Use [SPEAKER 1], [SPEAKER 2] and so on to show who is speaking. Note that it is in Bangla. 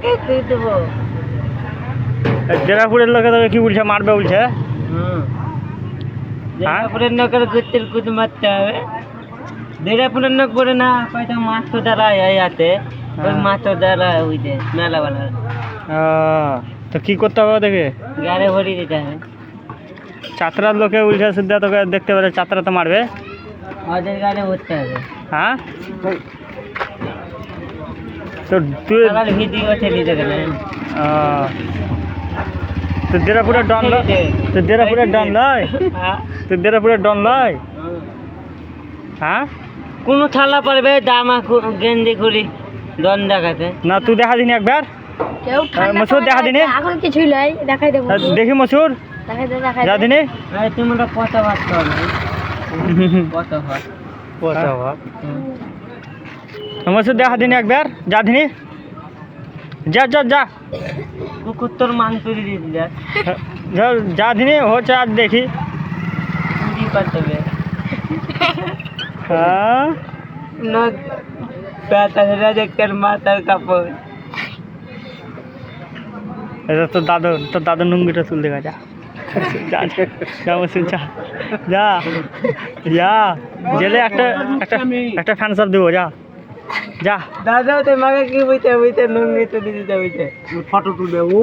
[SPEAKER 1] তোকে তুই দেবো।
[SPEAKER 2] দেরাপুরের লোকে তোকে কি বলছে, মারবে বলছে?
[SPEAKER 1] দেরাপুরের নকের গুত্তির কুদ মারতে হবে। দেরাপুরের নক বলে না কয়টা মাছ তো দ্বারা আতে ওই মাছ তো দ্বারা ওই যে মেলাওয়ালা।
[SPEAKER 2] তো কি করতে হবে দেখে?
[SPEAKER 1] গাড়ি ভরিয়ে দিতে হবে।
[SPEAKER 2] চাতরার লোকে বলছে সুদ্ধা তোকে দেখতে পারে, চাতরা তো মারবে।
[SPEAKER 1] ওদের গাড়ি ভরতে হবে।
[SPEAKER 2] হ্যাঁ, তো তুই
[SPEAKER 1] ভিডিও ঠেলি দেবে না।
[SPEAKER 2] তো দেরাপুরের ডন লয়, তো দেরাপুরের ডন লয়, তো দেরাপুরের ডন লয়। হ্যাঁ,
[SPEAKER 1] কোনো থালা পারবে দামা গেঞ্জি করি দন দেখাতে
[SPEAKER 2] না তুই দেখা দিনি একবার। মসুর দেখা দিনি,
[SPEAKER 3] এখন কিছুই নাই, দেখাই দেবো।
[SPEAKER 2] দেখি মসুর যা দিনি।
[SPEAKER 1] তোমরা কত ভাত খাও না? কত ভাত
[SPEAKER 2] মসুর দেখা দিনি একবার, যা দিনি, যা যা যা
[SPEAKER 1] কুকুর তোর মাংস দিয়ে দিলে
[SPEAKER 2] যা দিনি হচ্ছে আজ দেখি।
[SPEAKER 1] চুরি করতে হবে।
[SPEAKER 2] হ্যাঁ,
[SPEAKER 1] দেখতেন মাথার কাপড়।
[SPEAKER 2] এটা তোর দাদু নুঙ্গিটা তুল দেখা যা, যা যা মসুর যা যা যা গেলে একটা একটা একটা ফ্যান সাপ দেবো, যা যা।
[SPEAKER 1] দাদা তোমাকে কি বুঝতে বুঝতে নুঙ্গি তুলে দিতে বুঝতে ফটো তুলবে ও